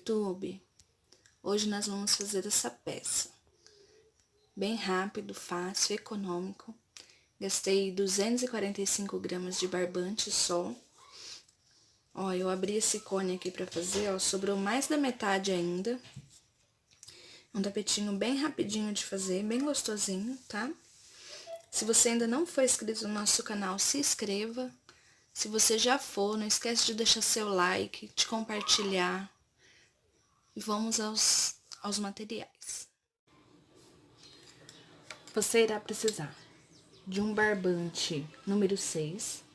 YouTube? Hoje nós vamos fazer essa peça. Bem rápido, fácil, econômico. Gastei 245 gramas de barbante só. Ó, eu abri esse cone aqui pra fazer, ó, sobrou mais da metade ainda. Um tapetinho bem rapidinho de fazer, bem gostosinho, tá? Se você ainda não for inscrito no nosso canal, se inscreva. Se você já for, não esquece de deixar seu like, de compartilhar. E vamos aos materiais. Você irá precisar de um barbante número 6.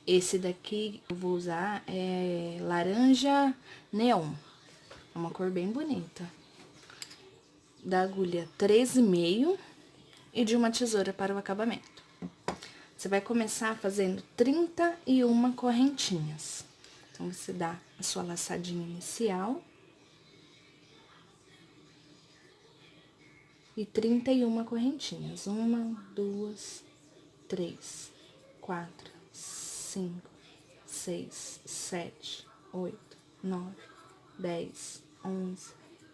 Esse daqui eu vou usar é laranja neon. É uma cor bem bonita. Da agulha 3,5 e de uma tesoura para o acabamento. Você vai começar fazendo 31 correntinhas. Então, você dá a sua laçadinha inicial. E 31 correntinhas. 1, 2, 3, 4, 5, 6, 7, 8, 9, 10, 11,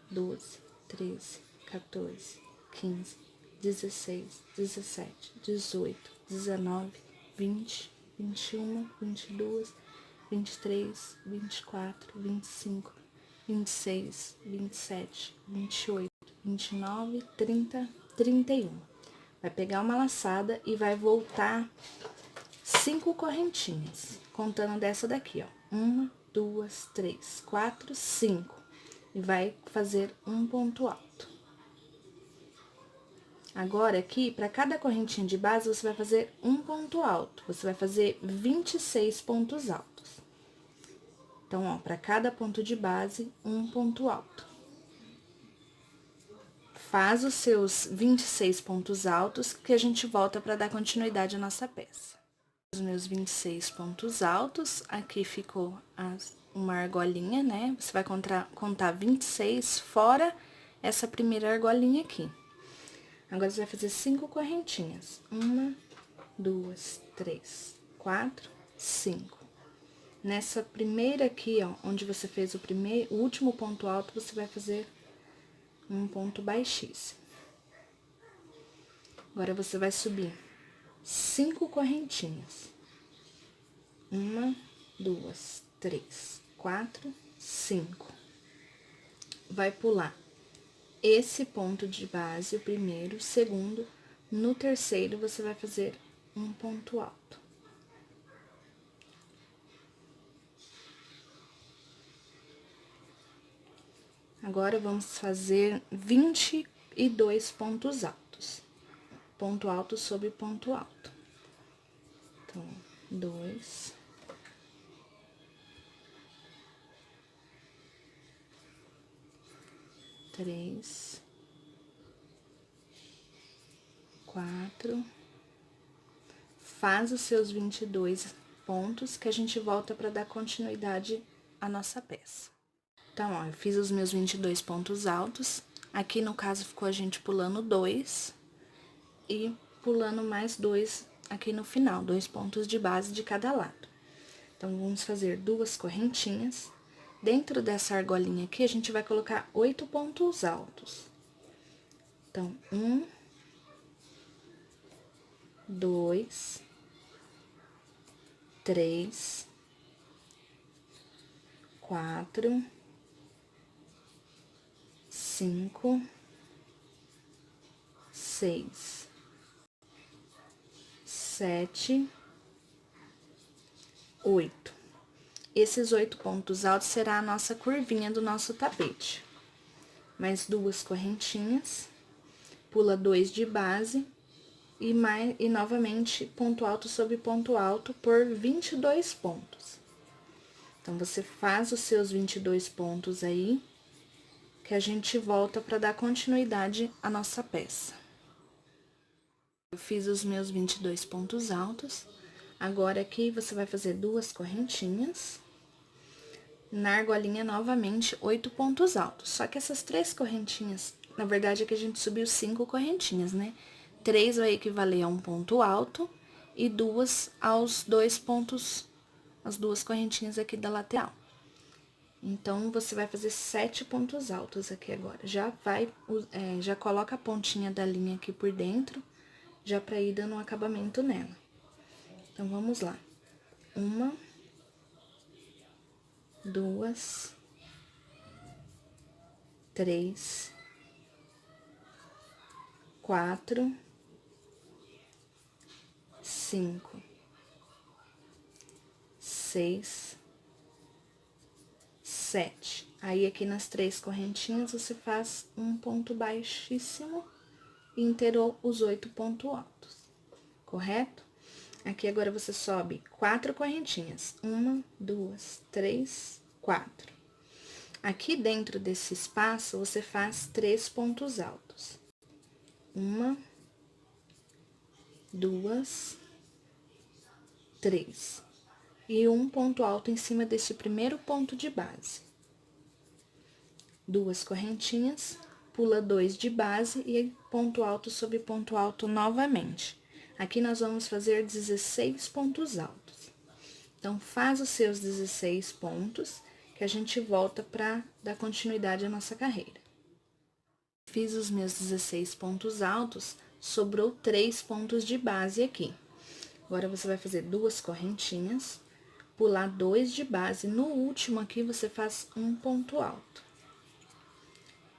12, 13, 14, 15, 16, 17, 18, 19, 20, 21, 22, 23, 24, 25, 26, 27, 28, 29, 30, 31. Vai pegar uma laçada e vai voltar 5 correntinhas, contando dessa daqui, ó. 1, 2, 3, 4, 5. E vai fazer um ponto alto. Agora, aqui, para cada correntinha de base, você vai fazer um ponto alto. Você vai fazer 26 pontos altos. Então, ó, para cada ponto de base, um ponto alto. Faz os seus 26 pontos altos, que a gente volta para dar continuidade à nossa peça. Os meus 26 pontos altos, aqui ficou uma argolinha, né? Você vai contar 26 fora essa primeira argolinha aqui. Agora, você vai fazer 5 correntinhas. 1, 2, 3, 4, 5. Nessa primeira aqui, ó, onde você fez o último ponto alto, você vai fazer um ponto baixíssimo. Agora, você vai subir 5 correntinhas. 1, 2, 3, 4, 5. Vai pular esse ponto de base, o primeiro, o segundo. No terceiro, você vai fazer um ponto alto. Agora, vamos fazer 22 pontos altos. Ponto alto sobre ponto alto. Então, 2. 3. 4. Faz os seus 22 pontos que a gente volta para dar continuidade à nossa peça. Então, ó, eu fiz os meus 22 pontos altos. Aqui, no caso, ficou a gente pulando 2 e pulando mais 2 aqui no final, 2 pontos de base de cada lado. Então, vamos fazer 2 correntinhas. Dentro dessa argolinha aqui, a gente vai colocar 8 pontos altos. Então, 1, 2, 3, 4, 5, 6, 7, 8. Esses 8 pontos altos será a nossa curvinha do nosso tapete. Mais 2 correntinhas, pula 2 de base e novamente ponto alto sobre ponto alto por 22 pontos. Então, você faz os seus 22 pontos aí, que a gente volta para dar continuidade à nossa peça. Eu fiz os meus 22 pontos altos. Agora, aqui, você vai fazer 2 correntinhas. Na argolinha, novamente, 8 pontos altos. Só que essas 3 correntinhas, na verdade, é que a gente subiu 5 correntinhas, né? 3 vai equivaler a um ponto alto e 2 aos 2 pontos, as 2 correntinhas aqui da lateral. Então, você vai fazer 7 pontos altos aqui agora. Já coloca a pontinha da linha aqui por dentro, já pra ir dando um acabamento nela. Então, vamos lá. 1, 2, 3, 4, 5, 6, 7. Aí, aqui nas 3 correntinhas, você faz um ponto baixíssimo e inteirou os 8 pontos altos, correto? Aqui, agora, você sobe 4 correntinhas. 1, 2, 3, 4. Aqui dentro desse espaço, você faz 3 pontos altos. 1, 2, 3. E um ponto alto em cima desse primeiro ponto de base. 2 correntinhas, pula 2 de base e ponto alto sobre ponto alto novamente. Aqui nós vamos fazer 16 pontos altos. Então, faz os seus 16 pontos, que a gente volta para dar continuidade à nossa carreira. Fiz os meus 16 pontos altos, sobrou 3 pontos de base aqui. Agora, você vai fazer 2 correntinhas, pular 2 de base. No último aqui, você faz um ponto alto.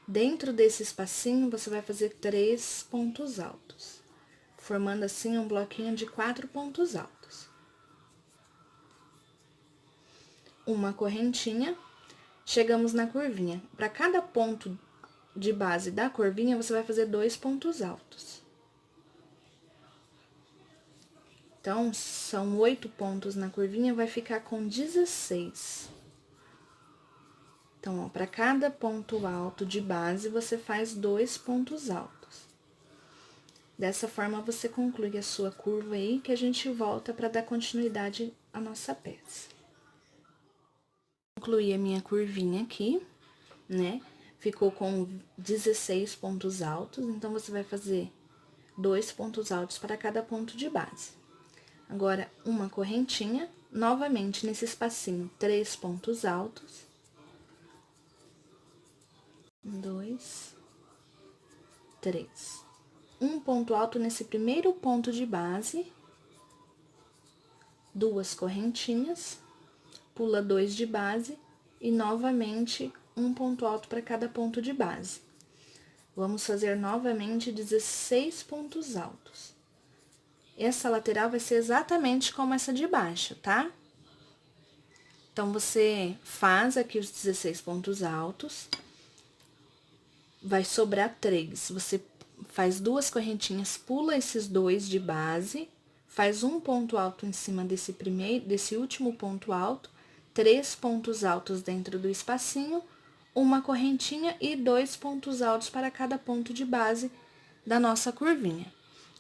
Dentro desse espacinho, você vai fazer 3 pontos altos, formando assim um bloquinho de 4 pontos altos. Uma correntinha, chegamos na curvinha. Para cada ponto de base da curvinha, você vai fazer 2 pontos altos. Então, são 8 pontos na curvinha, vai ficar com 16. Então, ó, para cada ponto alto de base, você faz 2 pontos altos. Dessa forma, você conclui a sua curva aí, que a gente volta para dar continuidade à nossa peça. Concluí a minha curvinha aqui, né? Ficou com 16 pontos altos, então, você vai fazer 2 pontos altos para cada ponto de base. Agora, uma correntinha, novamente nesse espacinho, 3 pontos altos. 2, 3. Um ponto alto nesse primeiro ponto de base. 2 correntinhas, pula 2 de base e novamente um ponto alto para cada ponto de base. Vamos fazer novamente 16 pontos altos. Essa lateral vai ser exatamente como essa de baixo, tá? Então, você faz aqui os 16 pontos altos, vai sobrar 3. Você faz 2 correntinhas, pula esses 2 de base, faz um ponto alto em cima desse último ponto alto, 3 pontos altos dentro do espacinho, uma correntinha e 2 pontos altos para cada ponto de base da nossa curvinha.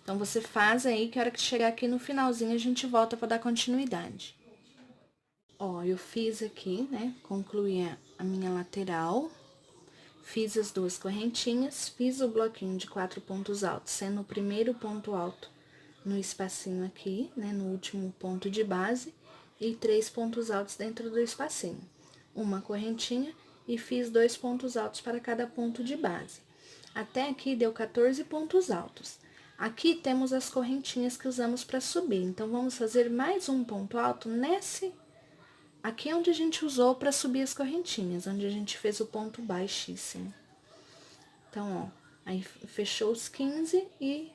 Então, você faz aí, que a hora que chegar aqui no finalzinho, a gente volta para dar continuidade. Ó, eu fiz aqui, né, concluí a minha lateral, fiz as 2 correntinhas, fiz o bloquinho de 4 pontos altos, sendo o primeiro ponto alto no espacinho aqui, né, no último ponto de base, e 3 pontos altos dentro do espacinho. Uma correntinha e fiz 2 pontos altos para cada ponto de base. Até aqui deu 14 pontos altos. Aqui temos as correntinhas que usamos para subir, então, vamos fazer mais um ponto alto aqui é onde a gente usou para subir as correntinhas, onde a gente fez o ponto baixíssimo. Então, ó, aí fechou os 15 e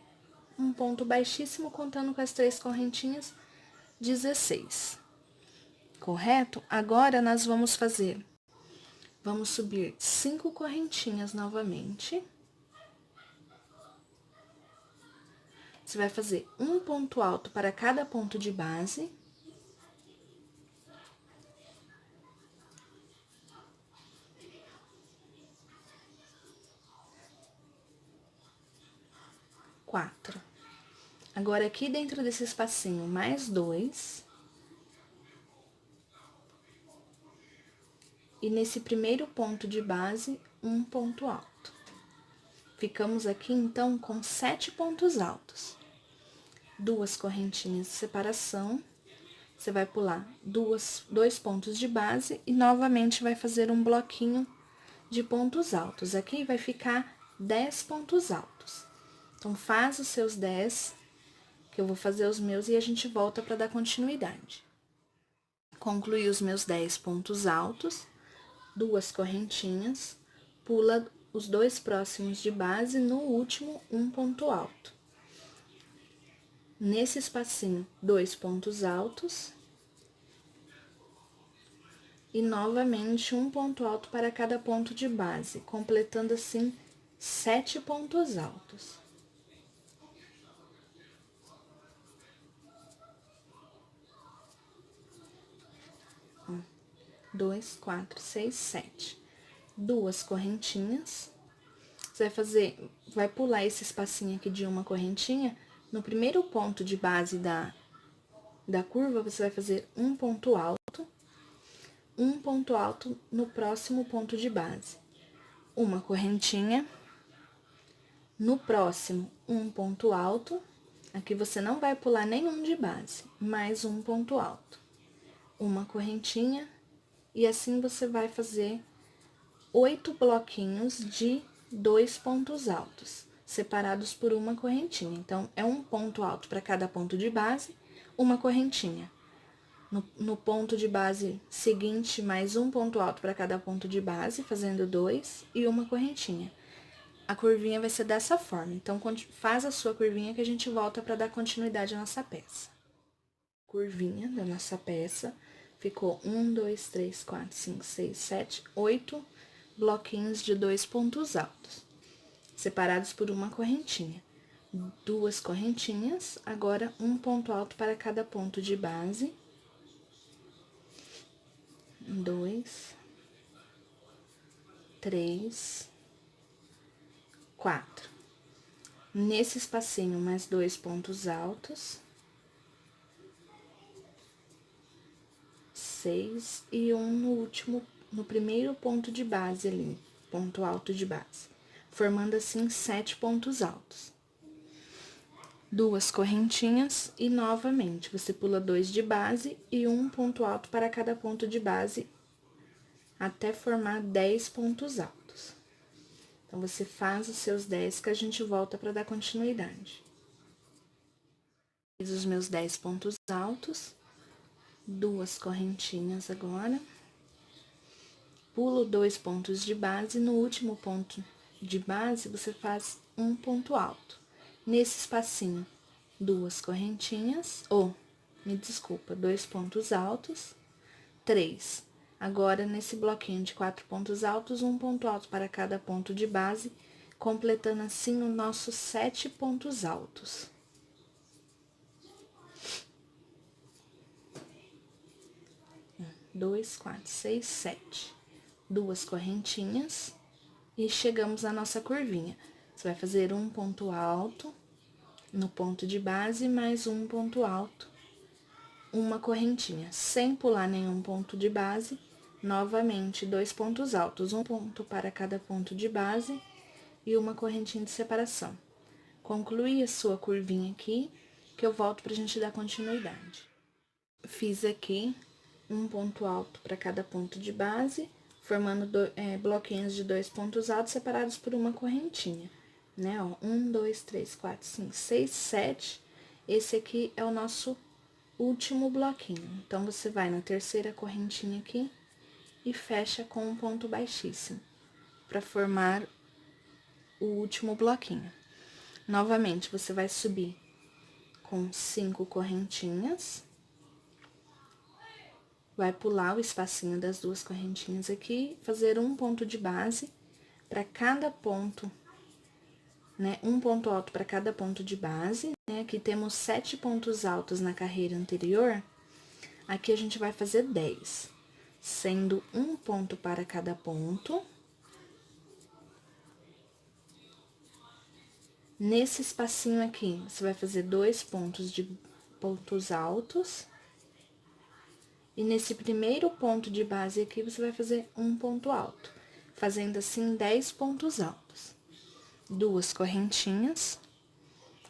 um ponto baixíssimo, contando com as 3 correntinhas, 16. Correto? Agora, nós vamos subir 5 correntinhas novamente. Você vai fazer um ponto alto para cada ponto de base. Quatro. Agora, aqui dentro desse espacinho, mais 2. E nesse primeiro ponto de base, um ponto alto. Ficamos aqui, então, com 7 pontos altos. 2 correntinhas de separação, você vai pular dois pontos de base e novamente vai fazer um bloquinho de pontos altos. Aqui vai ficar 10 pontos altos. Então, faz os seus 10, que eu vou fazer os meus e a gente volta para dar continuidade. Concluí os meus 10 pontos altos, 2 correntinhas, pula os 2 próximos de base, no último, um ponto alto. Nesse espacinho, 2 pontos altos. E novamente, um ponto alto para cada ponto de base, completando assim 7 pontos altos. Dois, quatro, seis, 7. 2 correntinhas. Você vai pular esse espacinho aqui de uma correntinha. No primeiro ponto de base da curva, você vai fazer um ponto alto no próximo ponto de base. Uma correntinha. No próximo, um ponto alto. Aqui você não vai pular nenhum de base, mais um ponto alto. Uma correntinha, e assim você vai fazer 8 bloquinhos de 2 pontos altos, separados por uma correntinha. Então, é um ponto alto para cada ponto de base, uma correntinha. No ponto de base seguinte, mais um ponto alto para cada ponto de base, fazendo 2 e uma correntinha. A curvinha vai ser dessa forma. Então, faz a sua curvinha que a gente volta para dar continuidade à nossa peça. Curvinha da nossa peça, ficou 1, 2, 3, 4, 5, 6, 7, 8 bloquinhos de 2 pontos altos, separados por uma correntinha. 2 correntinhas, agora um ponto alto para cada ponto de base. 2, 3, 4. Nesse espacinho, mais 2 pontos altos. 6 e um no último, no primeiro ponto de base ali, ponto alto de base, formando assim 7 pontos altos. 2 correntinhas e novamente você pula 2 de base e um ponto alto para cada ponto de base, até formar 10 pontos altos. Então, você faz os seus 10 que a gente volta para dar continuidade. Fiz os meus 10 pontos altos. 2 correntinhas agora, pulo 2 pontos de base, no último ponto de base, você faz um ponto alto. Nesse espacinho, 2 correntinhas, 2 pontos altos, 3. Agora, nesse bloquinho de 4 pontos altos, um ponto alto para cada ponto de base, completando assim os nossos 7 pontos altos. 2, 4, 6, 7. 2 correntinhas e chegamos à nossa curvinha. Você vai fazer um ponto alto no ponto de base, mais um ponto alto, uma correntinha, sem pular nenhum ponto de base. Novamente, 2 pontos altos, um ponto para cada ponto de base e uma correntinha de separação. Conclui a sua curvinha aqui, que eu volto pra gente dar continuidade. Fiz aqui um ponto alto para cada ponto de base, formando bloquinhos de 2 pontos altos separados por uma correntinha, né? Ó, 1, 2, 3, 4, 5, 6, 7. Esse aqui é o nosso último bloquinho. Então, você vai na terceira correntinha aqui e fecha com um ponto baixíssimo, para formar o último bloquinho. Novamente, você vai subir com 5 correntinhas. Vai pular o espacinho das 2 correntinhas aqui, fazer um ponto de base para cada ponto, né? Um ponto alto para cada ponto de base, né? Aqui temos 7 pontos altos na carreira anterior, aqui a gente vai fazer 10, sendo um ponto para cada ponto. Nesse espacinho aqui, você vai fazer 2 pontos altos. E nesse primeiro ponto de base aqui, você vai fazer um ponto alto, fazendo assim 10 pontos altos. 2 correntinhas,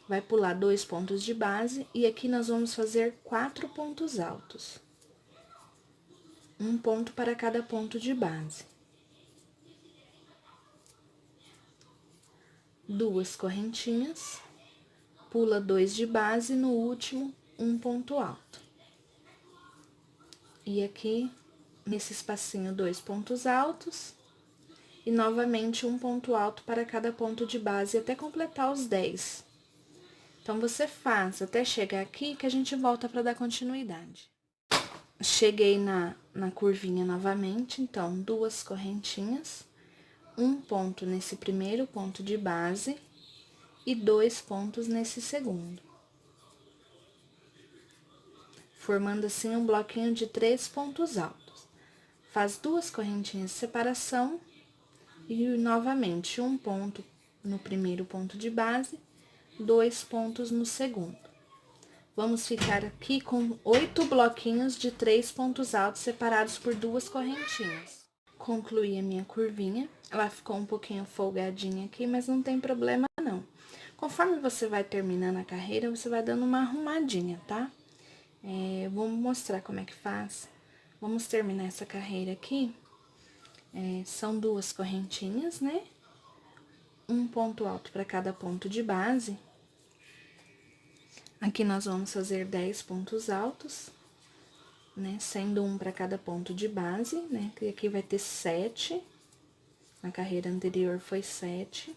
vai pular 2 pontos de base e aqui nós vamos fazer 4 pontos altos. Um ponto para cada ponto de base. 2 correntinhas, pula 2 de base, no último, um ponto alto. E aqui, nesse espacinho, 2 pontos altos, e novamente um ponto alto para cada ponto de base, até completar os 10. Então, você faz até chegar aqui, que a gente volta para dar continuidade. Cheguei na curvinha novamente, então, 2 correntinhas, um ponto nesse primeiro ponto de base e 2 pontos nesse segundo. Formando assim um bloquinho de 3 pontos altos. Faz 2 correntinhas de separação e novamente um ponto no primeiro ponto de base, 2 pontos no segundo. Vamos ficar aqui com 8 bloquinhos de 3 pontos altos separados por 2 correntinhas. Concluí a minha curvinha, ela ficou um pouquinho folgadinha aqui, mas não tem problema não. Conforme você vai terminando a carreira, você vai dando uma arrumadinha, tá? Vou mostrar como é que faz. Vamos terminar essa carreira aqui. São 2 correntinhas, né? Um ponto alto para cada ponto de base. Aqui nós vamos fazer 10 pontos altos, né? Sendo um para cada ponto de base, né? Que aqui vai ter 7. Na carreira anterior foi 7.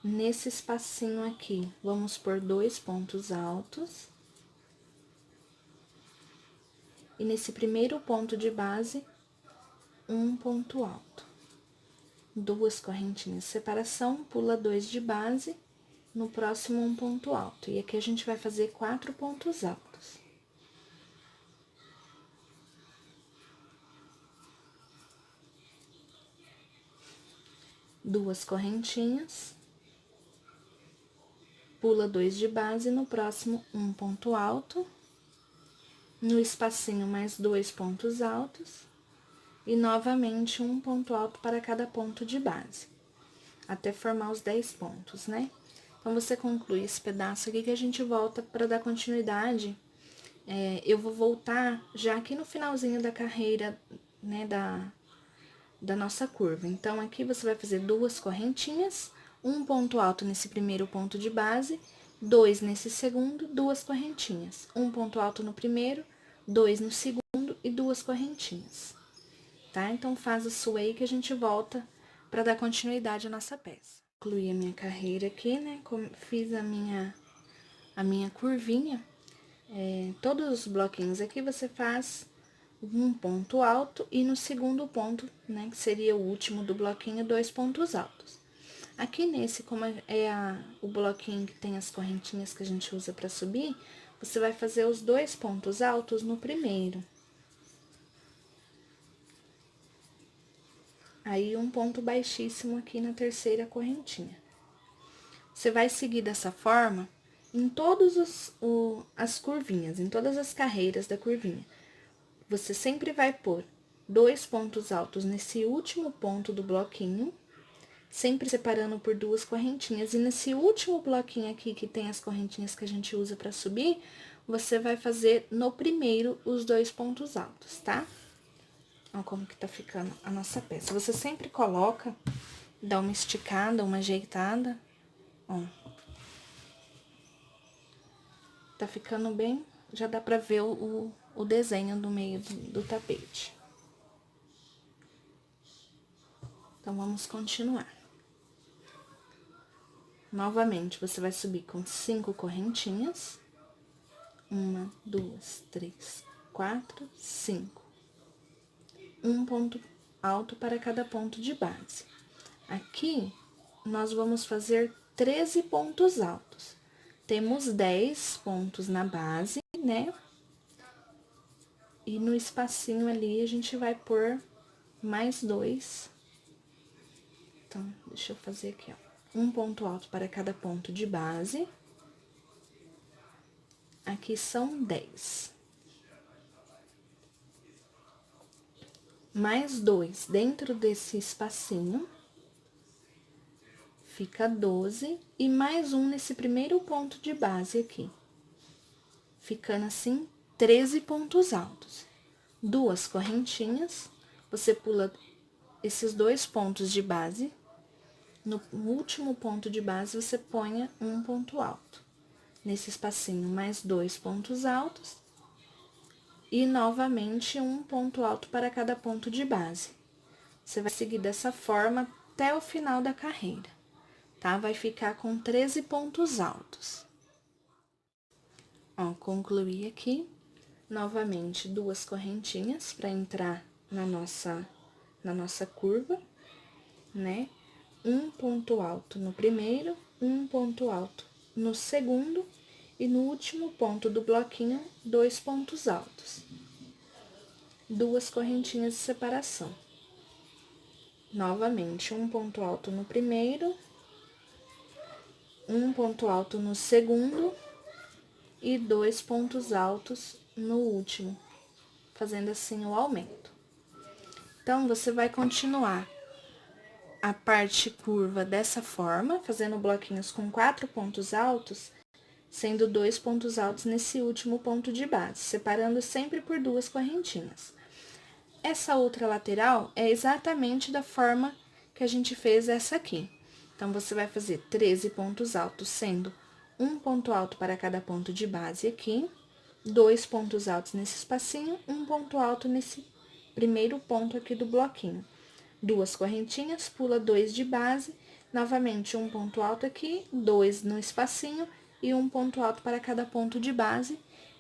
Nesse espacinho aqui, vamos por 2 pontos altos. E nesse primeiro ponto de base, um ponto alto. 2 correntinhas de separação, pula 2 de base, no próximo um ponto alto. E aqui a gente vai fazer 4 pontos altos. Duas correntinhas, pula 2 de base, no próximo um ponto alto. No espacinho, mais 2 pontos altos. E novamente um ponto alto para cada ponto de base, até formar os 10 pontos, né? Então, você conclui esse pedaço aqui que a gente volta para dar continuidade. Eu vou voltar já aqui no finalzinho da carreira, né, da nossa curva. Então, aqui você vai fazer 2 correntinhas, um ponto alto nesse primeiro ponto de base, 2 nesse segundo, 2 correntinhas. Um ponto alto no primeiro, 2 no segundo e 2 correntinhas. Tá? Então, faz a sua aí que a gente volta para dar continuidade à nossa peça. Concluí a minha carreira aqui, né? Fiz a minha curvinha. Todos os bloquinhos aqui você faz um ponto alto e no segundo ponto, né? Que seria o último do bloquinho, 2 pontos altos. Aqui nesse, como o bloquinho que tem as correntinhas que a gente usa para subir, você vai fazer os 2 pontos altos no primeiro. Aí, um ponto baixíssimo aqui na terceira correntinha. Você vai seguir dessa forma em todas as curvinhas, em todas as carreiras da curvinha. Você sempre vai pôr 2 pontos altos nesse último ponto do bloquinho, sempre separando por 2 correntinhas. E nesse último bloquinho aqui, que tem as correntinhas que a gente usa para subir, você vai fazer no primeiro os 2 pontos altos, tá? Olha como que tá ficando a nossa peça. Você sempre coloca, dá uma esticada, uma ajeitada, ó. Tá ficando bem, já dá pra ver o desenho no meio do tapete. Então, vamos continuar. Novamente, você vai subir com 5 correntinhas. 1, 2, 3, 4, 5. Um ponto alto para cada ponto de base. Aqui, nós vamos fazer 13 pontos altos. Temos 10 pontos na base, né? E no espacinho ali, a gente vai pôr mais 2. Então, deixa eu fazer aqui, ó. Um ponto alto para cada ponto de base. Aqui são 10. mais 2 dentro desse espacinho, fica 12, e mais um nesse primeiro ponto de base aqui, ficando assim 13 pontos altos. Duas correntinhas, você pula esses 2 pontos de base, no último ponto de base você põe um ponto alto. Nesse espacinho, mais 2 pontos altos, e novamente um ponto alto para cada ponto de base. Você vai seguir dessa forma até o final da carreira, tá? Vai ficar com 13 pontos altos. Ó, concluí aqui. Novamente, 2 correntinhas para entrar na nossa curva, né? Um ponto alto no primeiro, um ponto alto no segundo, e no último ponto do bloquinho, 2 pontos altos. 2 correntinhas de separação. Novamente, um ponto alto no primeiro, um ponto alto no segundo e 2 pontos altos no último, fazendo assim o aumento. Então, você vai continuar a parte curva dessa forma, fazendo bloquinhos com 4 pontos altos, sendo 2 pontos altos nesse último ponto de base, separando sempre por 2 correntinhas. Essa outra lateral é exatamente da forma que a gente fez essa aqui. Então, você vai fazer 13 pontos altos, sendo um ponto alto para cada ponto de base aqui, 2 pontos altos nesse espacinho, um ponto alto nesse primeiro ponto aqui do bloquinho. 2 correntinhas, pula 2 de base, novamente um ponto alto aqui, 2 no espacinho e um ponto alto para cada ponto de base,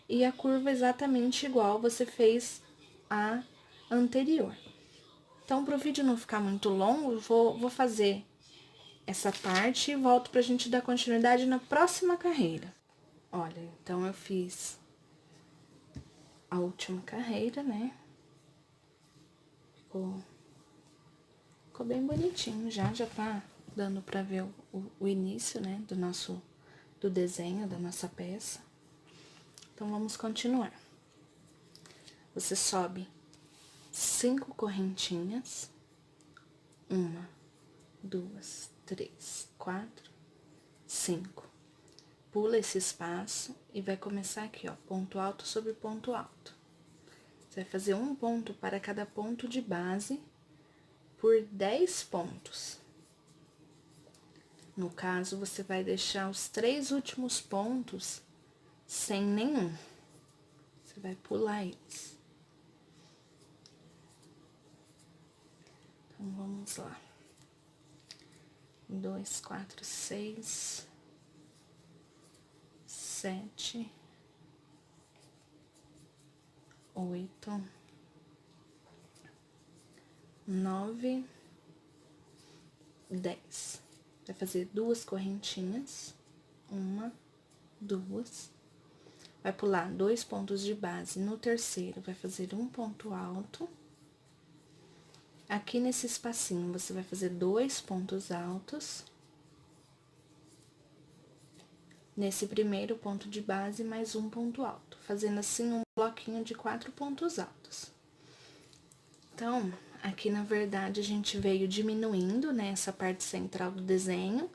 e a curva exatamente igual você fez a anterior. Então, para o vídeo não ficar muito longo, vou fazer essa parte e volto pra gente dar continuidade na próxima carreira. Olha, então eu fiz a última carreira, né? Ficou bem bonitinho já tá dando pra ver o início, né, do desenho da nossa peça. Então, vamos continuar. Você sobe 5 correntinhas, 1, 2, 3, 4, 5. Pula esse espaço e vai começar aqui, ó, ponto alto sobre ponto alto. Você vai fazer um ponto para cada ponto de base por 10 pontos. No caso, você vai deixar os 3 últimos pontos sem nenhum. Você vai pular eles. Então, vamos lá. 2, 4, 6, 7, 8, 9, 10. Vai fazer 2 correntinhas, 1, 2. Vai pular 2 pontos de base. No terceiro, vai fazer um ponto alto. Aqui nesse espacinho, você vai fazer 2 pontos altos. Nesse primeiro ponto de base, mais um ponto alto, fazendo assim um bloquinho de 4 pontos altos. Então, aqui na verdade a gente veio diminuindo, né, essa parte central do desenho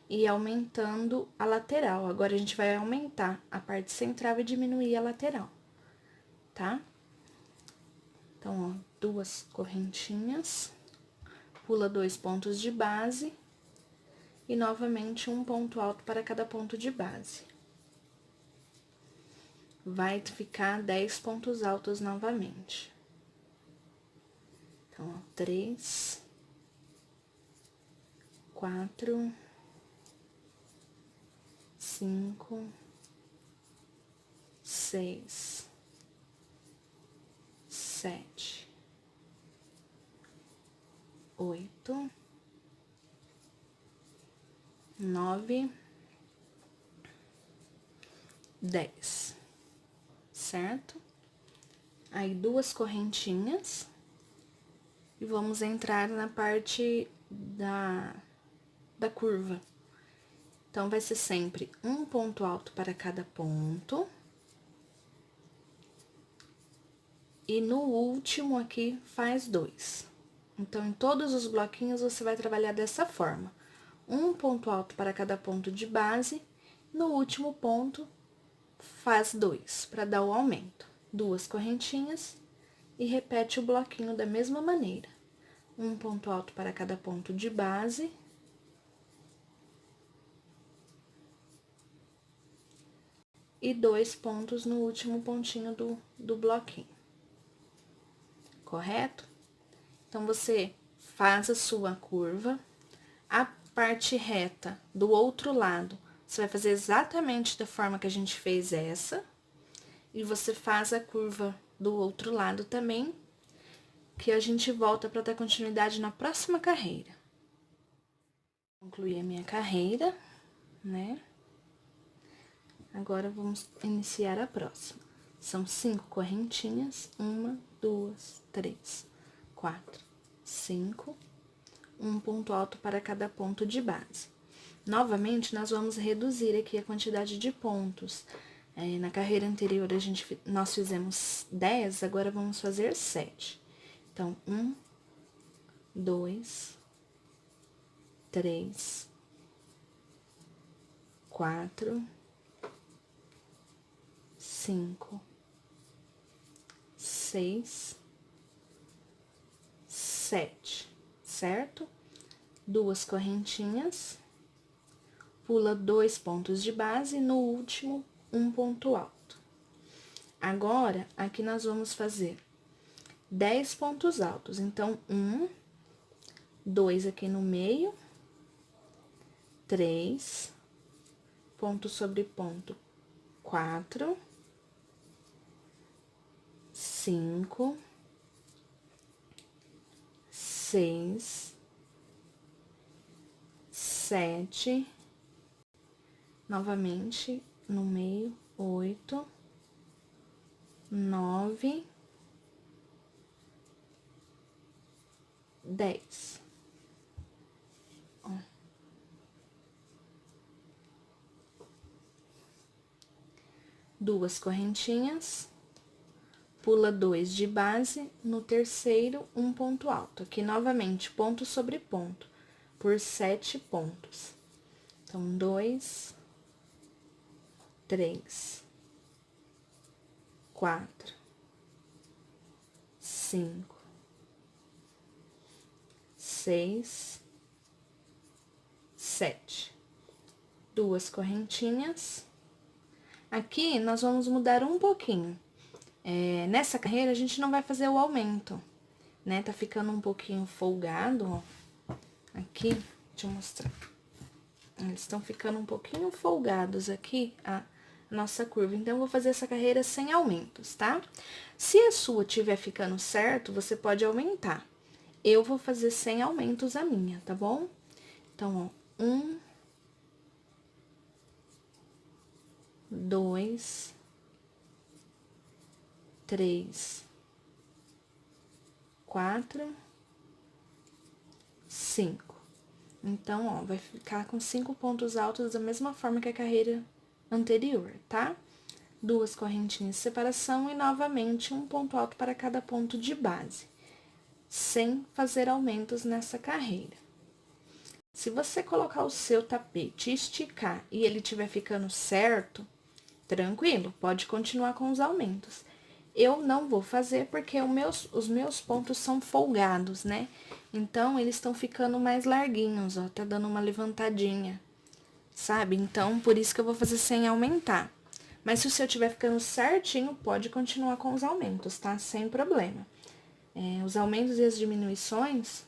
e aumentando a lateral. Agora a gente vai aumentar a parte central e diminuir a lateral, tá? Então, ó, 2 correntinhas, pula 2 pontos de base e novamente um ponto alto para cada ponto de base. Vai ficar 10 pontos altos novamente. Então, ó, 3, 4, 5, 6, 7, 8, 9, 10, certo? Aí, 2 correntinhas e vamos entrar na parte da curva. Então, vai ser sempre um ponto alto para cada ponto. e no último aqui faz 2. Então, em todos os bloquinhos, você vai trabalhar dessa forma. Um ponto alto para cada ponto de base, no último ponto, faz 2, para dar o aumento. 2 correntinhas e repete o bloquinho da mesma maneira. Um ponto alto para cada ponto de base. E 2 pontos no último pontinho do bloquinho. Correto? Então, você faz a sua curva, a parte reta do outro lado, você vai fazer exatamente da forma que a gente fez essa, e você faz a curva do outro lado também, que a gente volta para dar continuidade na próxima carreira. Concluí a minha carreira, né? Agora, vamos iniciar a próxima. São 5 correntinhas, 1, 2, 3, 4, 5, um ponto alto para cada ponto de base. Novamente, nós vamos reduzir aqui a quantidade de pontos. Na carreira anterior, nós fizemos 10, agora vamos fazer 7. Então, 1, 2, 3, 4, 5, 6, 7, certo? 2 correntinhas, pula 2 pontos de base, no último, um ponto alto. Agora, aqui nós vamos fazer 10 pontos altos. Então, 1, 2 aqui no meio, 3, ponto sobre ponto, 4, 5, 6, 7, novamente no meio, 8, 9, 10. Ó. Duas correntinhas, pula 2 de base, no terceiro, um ponto alto. Aqui, novamente, ponto sobre ponto, por 7 pontos. Então, 2, 3, 4, 5, 6, 7. Duas correntinhas. Aqui, nós vamos mudar um pouquinho. Nessa carreira, a gente não vai fazer o aumento, né? Tá ficando um pouquinho folgado, ó. Aqui, deixa eu mostrar. Eles estão ficando um pouquinho folgados aqui, a nossa curva. Então, eu vou fazer essa carreira sem aumentos, tá? Se a sua estiver ficando certo, você pode aumentar. Eu vou fazer sem aumentos a minha, tá bom? Então, ó, 1, 2, 3, 4, 5. Então, ó, vai ficar com 5 pontos altos da mesma forma que a carreira anterior, tá? Duas correntinhas de separação e, novamente, um ponto alto para cada ponto de base, sem fazer aumentos nessa carreira. Se você colocar o seu tapete e esticar e ele estiver ficando certo, tranquilo, pode continuar com os aumentos. Eu não vou fazer porque os meus pontos são folgados, né? Então, eles estão ficando mais larguinhos, ó, tá dando uma levantadinha, sabe? Então, por isso que eu vou fazer sem aumentar. Mas se o seu estiver ficando certinho, pode continuar com os aumentos, tá? Sem problema. Os aumentos e as diminuições,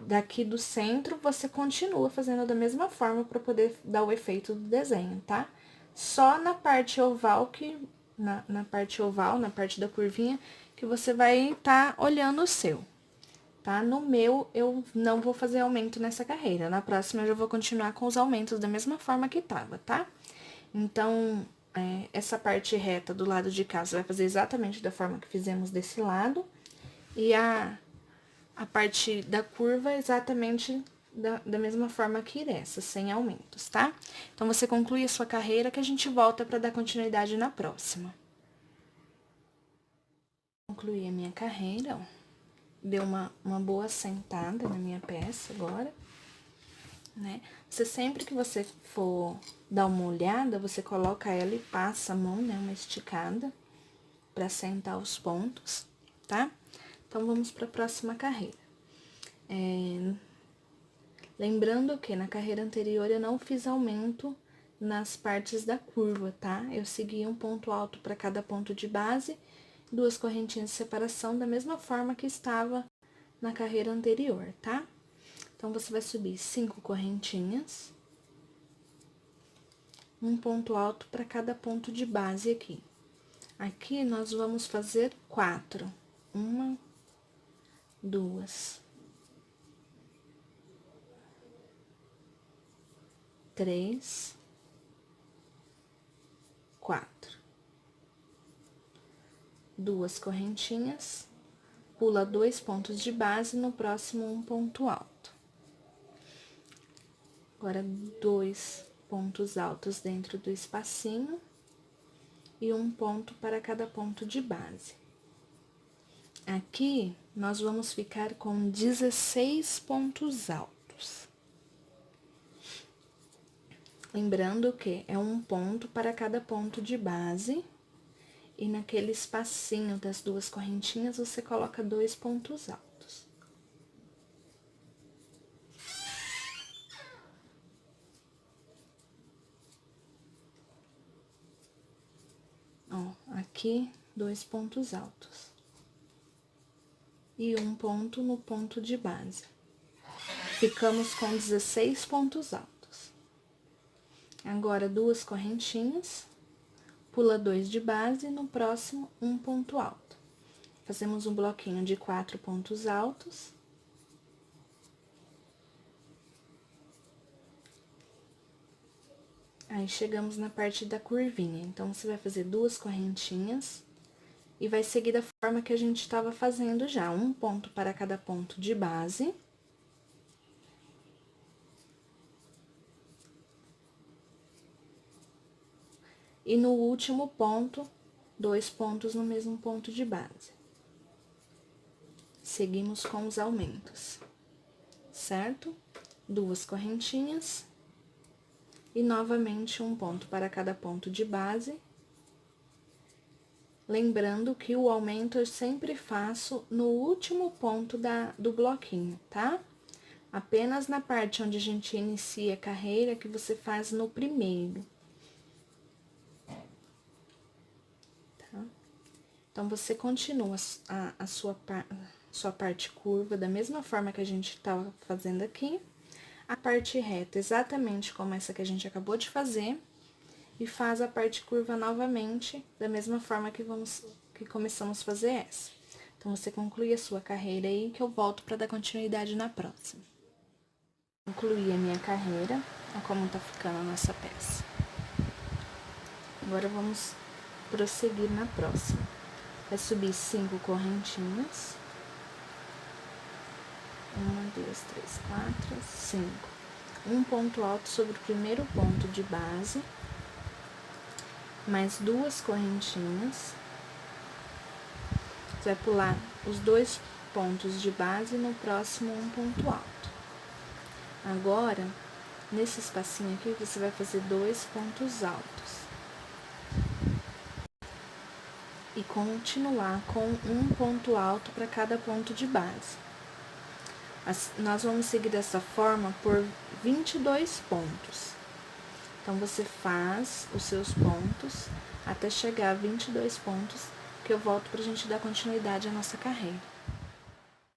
daqui do centro, você continua fazendo da mesma forma para poder dar o efeito do desenho, tá? Só na parte oval na parte da curvinha, que você vai estar olhando o seu, tá? No meu, eu não vou fazer aumento nessa carreira. Na próxima, eu já vou continuar com os aumentos da mesma forma que tava, tá? Então, essa parte reta do lado de cá, você vai fazer exatamente da forma que fizemos desse lado. E a parte da curva, exatamente da mesma forma que dessa, sem aumentos, tá? Então, você conclui a sua carreira, que a gente volta para dar continuidade na próxima. Concluí a minha carreira, ó. Deu uma boa sentada na minha peça agora, né? Você sempre que você for dar uma olhada, você coloca ela e passa a mão, né? Uma esticada pra sentar os pontos, tá? Então, vamos pra próxima carreira. Lembrando que na carreira anterior eu não fiz aumento nas partes da curva, tá? Eu segui um ponto alto para cada ponto de base, 2 correntinhas de separação, da mesma forma que estava na carreira anterior, tá? Então, você vai subir 5 correntinhas, um ponto alto para cada ponto de base aqui. Aqui, nós vamos fazer 4. 1, 2, 3, 4. 2 correntinhas, pula 2 pontos de base, no próximo um ponto alto. Agora, 2 pontos altos dentro do espacinho e um ponto para cada ponto de base. Aqui, nós vamos ficar com 16 pontos altos. Lembrando que é um ponto para cada ponto de base. E naquele espacinho das 2 correntinhas, você coloca 2 pontos altos. Ó, aqui, 2 pontos altos. E um ponto no ponto de base. Ficamos com 16 pontos altos. Agora, 2 correntinhas, pula 2 de base, no próximo, um ponto alto. Fazemos um bloquinho de 4 pontos altos. Aí, chegamos na parte da curvinha. Então, você vai fazer 2 correntinhas e vai seguir da forma que a gente estava fazendo já. Um ponto para cada ponto de base. E no último ponto, 2 pontos no mesmo ponto de base. Seguimos com os aumentos, certo? 2 correntinhas. E novamente um ponto para cada ponto de base. Lembrando que o aumento eu sempre faço no último ponto do bloquinho, tá? Apenas na parte onde a gente inicia a carreira que você faz no primeiro. Tá? Então, você continua a sua parte curva da mesma forma que a gente tava fazendo aqui. A parte reta, exatamente como essa que a gente acabou de fazer, e faz a parte curva novamente, da mesma forma que começamos a fazer essa. Então, você conclui a sua carreira aí, que eu volto para dar continuidade na próxima. Concluí a minha carreira, olha como tá ficando a nossa peça. Agora, vamos prosseguir na próxima. Vai subir 5 correntinhas. 1, 2, 3, 4, 5. Um ponto alto sobre o primeiro ponto de base, mais 2 correntinhas. Você vai pular os 2 pontos de base, no próximo um ponto alto. Agora, nesse espacinho aqui, você vai fazer 2 pontos altos. E continuar com um ponto alto para cada ponto de base. Nós vamos seguir dessa forma por 22 pontos. Então, você faz os seus pontos até chegar a 22 pontos, que eu volto pra gente dar continuidade à nossa carreira.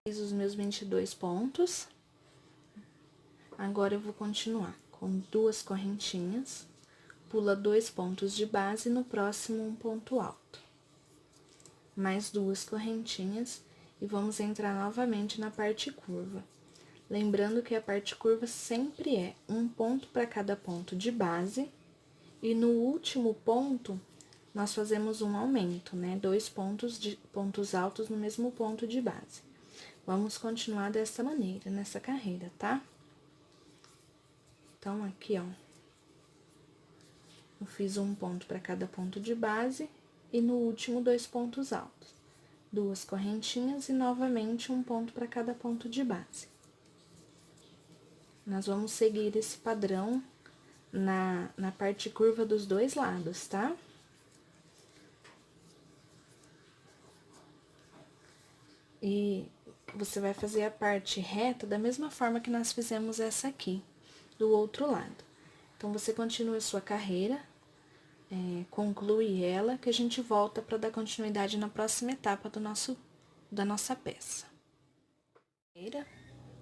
Fiz os meus 22 pontos. Agora, eu vou continuar com 2 correntinhas, pula 2 pontos de base, no próximo um ponto alto. Mais 2 correntinhas e vamos entrar novamente na parte curva. Lembrando que a parte curva sempre é um ponto para cada ponto de base, e no último ponto, nós fazemos um aumento, né? 2 pontos altos no mesmo ponto de base. Vamos continuar dessa maneira, nessa carreira, tá? Então, aqui, ó, eu fiz um ponto para cada ponto de base, e no último, 2 pontos altos. 2 correntinhas e novamente um ponto para cada ponto de base. Nós vamos seguir esse padrão na parte curva dos dois lados, tá? E você vai fazer a parte reta da mesma forma que nós fizemos essa aqui, do outro lado. Então, você continua a sua carreira, conclui ela, que a gente volta para dar continuidade na próxima etapa da nossa peça.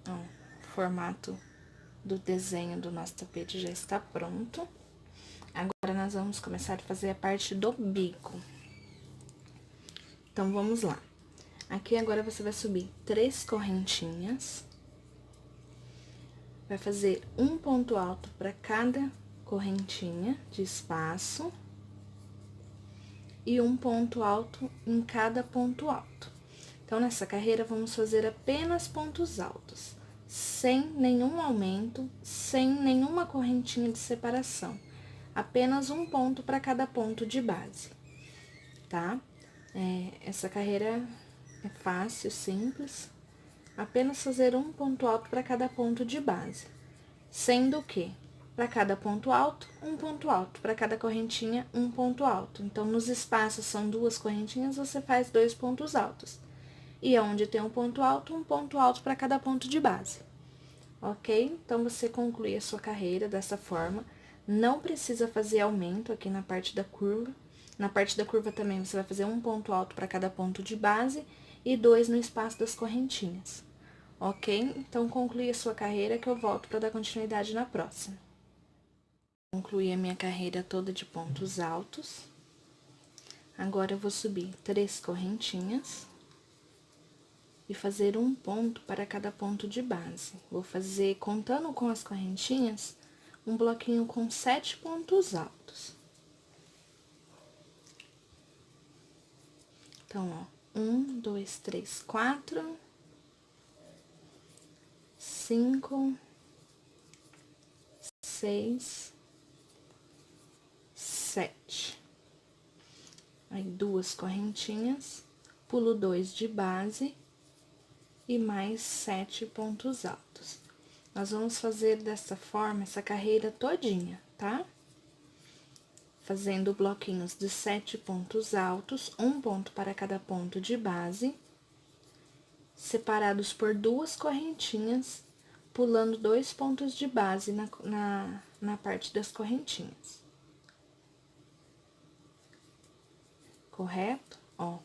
Ó, o formato do desenho do nosso tapete já está pronto. Agora, nós vamos começar a fazer a parte do bico. Então, vamos lá. Aqui, agora, você vai subir 3 correntinhas. Vai fazer um ponto alto para cada correntinha de espaço. E um ponto alto em cada ponto alto. Então, nessa carreira, vamos fazer apenas pontos altos, sem nenhum aumento, sem nenhuma correntinha de separação. Apenas um ponto para cada ponto de base, tá? Essa carreira é fácil, simples. Apenas fazer um ponto alto para cada ponto de base. Sendo que, para cada ponto alto, um ponto alto. Para cada correntinha, um ponto alto. Então, nos espaços são 2 correntinhas, você faz 2 pontos altos. E onde tem um ponto alto para cada ponto de base. Ok? Então, você conclui a sua carreira dessa forma. Não precisa fazer aumento aqui na parte da curva. Na parte da curva também, você vai fazer um ponto alto para cada ponto de base e 2 no espaço das correntinhas. Ok? Então, conclui a sua carreira que eu volto para dar continuidade na próxima. Concluí a minha carreira toda de pontos altos. Agora, eu vou subir 3 correntinhas e fazer um ponto para cada ponto de base. Vou fazer, contando com as correntinhas, um bloquinho com 7 pontos altos. Então, ó, 1, 2, 3, 4, 5, 6, 7. Aí, 2 correntinhas, pulo 2 de base e mais 7 pontos altos. Nós vamos fazer dessa forma essa carreira todinha, tá? Fazendo bloquinhos de 7 pontos altos, um ponto para cada ponto de base, separados por 2 correntinhas, pulando 2 pontos de base na parte das correntinhas. Correto? Ó,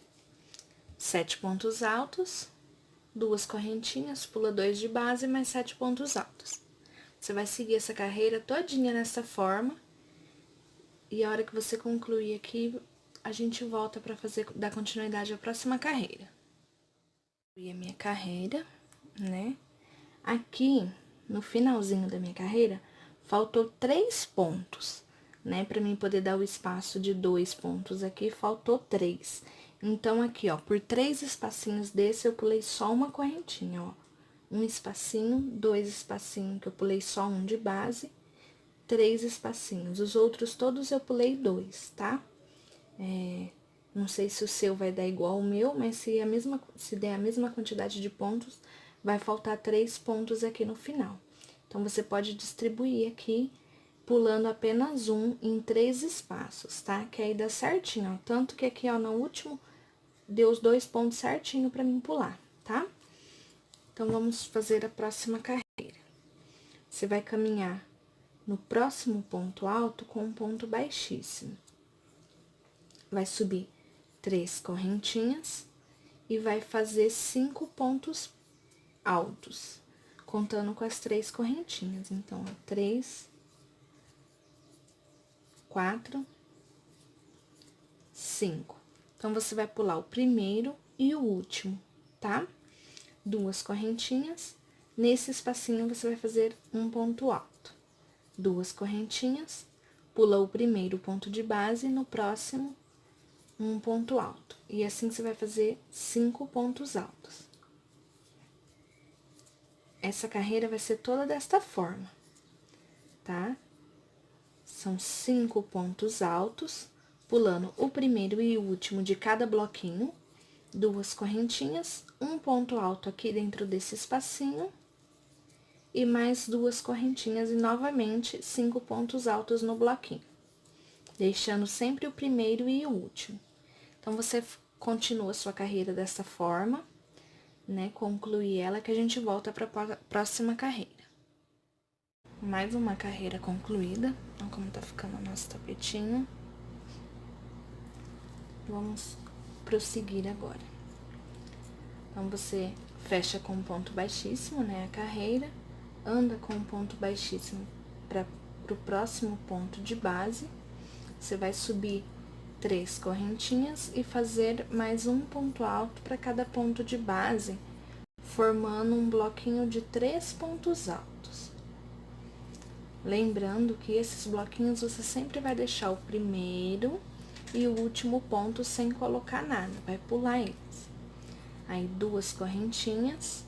7 pontos altos, 2 correntinhas, pula 2 de base, mais 7 pontos altos. Você vai seguir essa carreira todinha nessa forma, e a hora que você concluir aqui, a gente volta para dar continuidade à próxima carreira. E a minha carreira, né? Aqui, no finalzinho da minha carreira, faltou 3 pontos, né? Para mim poder dar o espaço de 2 pontos aqui, faltou 3. Então, aqui, ó, por 3 espacinhos desse, eu pulei só uma correntinha, ó. Um espacinho, 2 espacinhos, que eu pulei só um de base, 3 espacinhos. Os outros todos eu pulei 2, tá? Não sei se o seu vai dar igual ao meu, mas se der a mesma quantidade de pontos, vai faltar 3 pontos aqui no final. Então, você pode distribuir aqui, pulando apenas um em 3 espaços, tá? Que aí dá certinho, ó. Tanto que aqui, ó, no último, deu os 2 pontos certinho pra mim pular, tá? Então, vamos fazer a próxima carreira. Você vai caminhar no próximo ponto alto com um ponto baixíssimo. Vai subir 3 correntinhas e vai fazer 5 pontos altos, contando com as 3 correntinhas. Então, 3, 4, 5. Então, você vai pular o primeiro e o último, tá? 2 correntinhas. Nesse espacinho, você vai fazer um ponto alto. 2 correntinhas, pula o primeiro ponto de base, no próximo, um ponto alto. E assim, você vai fazer 5 pontos altos. Essa carreira vai ser toda desta forma, tá? São 5 pontos altos, pulando o primeiro e o último de cada bloquinho. duas correntinhas, um ponto alto aqui dentro desse espacinho, e mais duas correntinhas e novamente 5 pontos altos no bloquinho, deixando sempre o primeiro e o último. Então, você continua a sua carreira dessa forma, né? Conclui ela que a gente volta para a próxima carreira. Mais uma carreira concluída, olha como tá ficando o nosso tapetinho. Vamos prosseguir agora. Então, você fecha com um ponto baixíssimo, né, a carreira, anda com um ponto baixíssimo para o próximo ponto de base, você vai subir 3 correntinhas e fazer mais um ponto alto para cada ponto de base, formando um bloquinho de 3 pontos altos. Lembrando que esses bloquinhos você sempre vai deixar o primeiro e o último ponto sem colocar nada, vai pular eles. Aí, 2 correntinhas,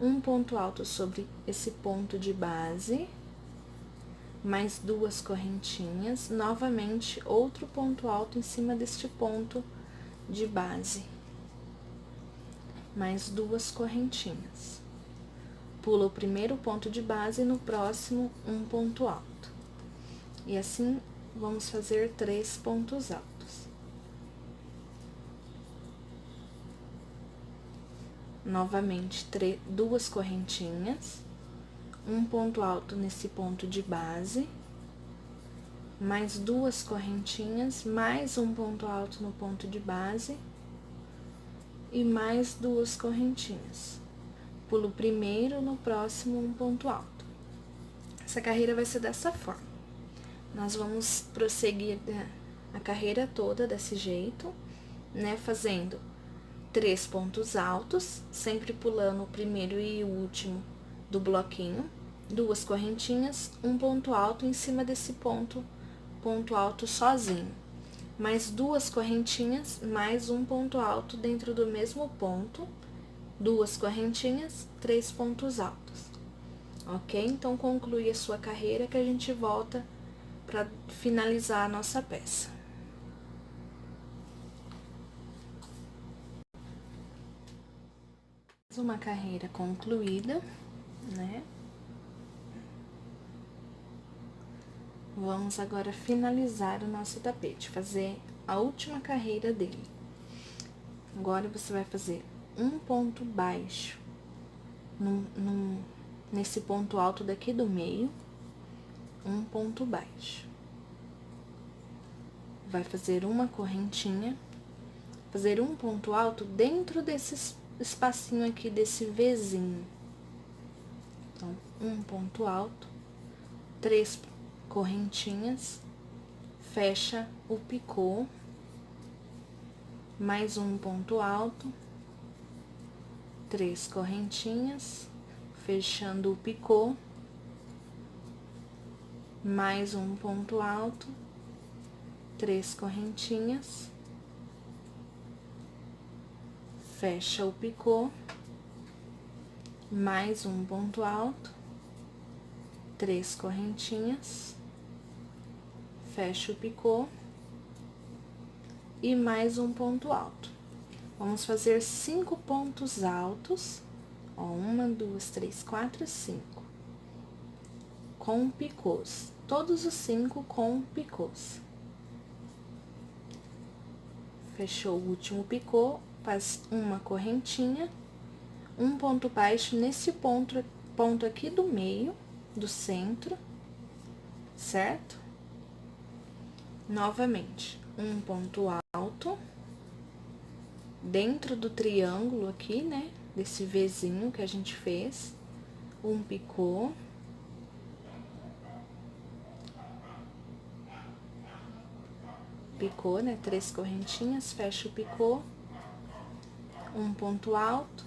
um ponto alto sobre esse ponto de base, mais 2 correntinhas, novamente outro ponto alto em cima deste ponto de base, mais 2 correntinhas. Pula o primeiro ponto de base e no próximo um ponto alto. E assim, vamos fazer 3 pontos altos. Novamente, 2 correntinhas, um ponto alto nesse ponto de base, mais 2 correntinhas, mais um ponto alto no ponto de base e mais 2 correntinhas. Pulo o primeiro, no próximo um ponto alto. Essa carreira vai ser dessa forma. Nós vamos prosseguir a carreira toda desse jeito, né, fazendo 3 pontos altos, sempre pulando o primeiro e o último do bloquinho, 2 correntinhas, um ponto alto em cima desse ponto alto sozinho, mais 2 correntinhas, mais um ponto alto dentro do mesmo ponto, 2 correntinhas, 3 pontos altos, ok? Então, conclui a sua carreira que a gente volta para finalizar a nossa peça. Uma carreira concluída, né? Vamos agora finalizar o nosso tapete, fazer a última carreira dele. Agora, você vai fazer um ponto baixo nesse ponto alto daqui do meio, um ponto baixo. Vai fazer uma correntinha, fazer um ponto alto dentro desse espacinho aqui, desse Vzinho. Então, um ponto alto, 3 correntinhas, fecha o picô, mais um ponto alto, 3 correntinhas, fechando o picô, mais um ponto alto, 3 correntinhas, fecha o picô, mais um ponto alto, 3 correntinhas, fecha o picô e mais um ponto alto. Vamos fazer 5 pontos altos, ó, 1, 2, 3, 4, 5, com picôs, todos os 5 com picôs. Fechou o último picô, faz uma correntinha, um ponto baixo nesse ponto aqui do meio, do centro, certo? Novamente, um ponto alto, dentro do triângulo aqui, né, desse Vzinho que a gente fez, um picô, né, 3 correntinhas, fecha o picô, um ponto alto,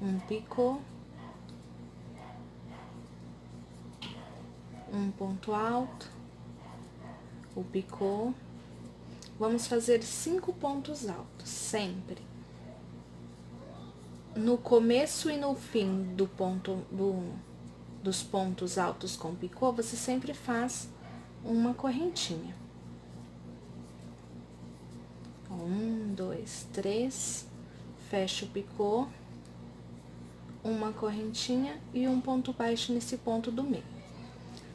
um picô, um ponto alto, o picô. Vamos fazer 5 pontos altos, sempre. No começo e no fim dos pontos altos com picô, você sempre faz uma correntinha. Ó, 1, 2, 3, fecha o picô, uma correntinha e um ponto baixo nesse ponto do meio.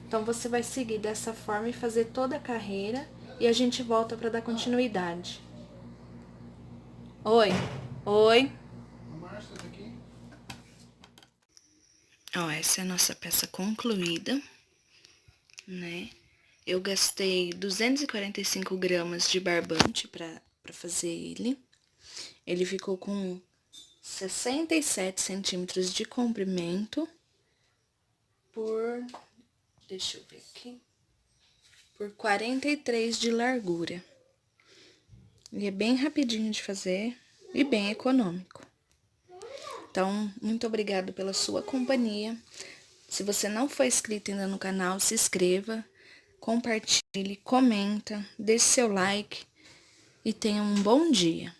Então, você vai seguir dessa forma e fazer toda a carreira e a gente volta para dar continuidade. Oi, oi. Ó, essa é a nossa peça concluída, né? Eu gastei 245 gramas de barbante pra fazer ele. Ele ficou com 67 centímetros de comprimento por, deixa eu ver aqui, por 43 de largura. Ele é bem rapidinho de fazer e bem econômico. Então, muito obrigado pela sua companhia. Se você não for inscrito ainda no canal, se inscreva, compartilhe, comenta, deixe seu like e tenha um bom dia.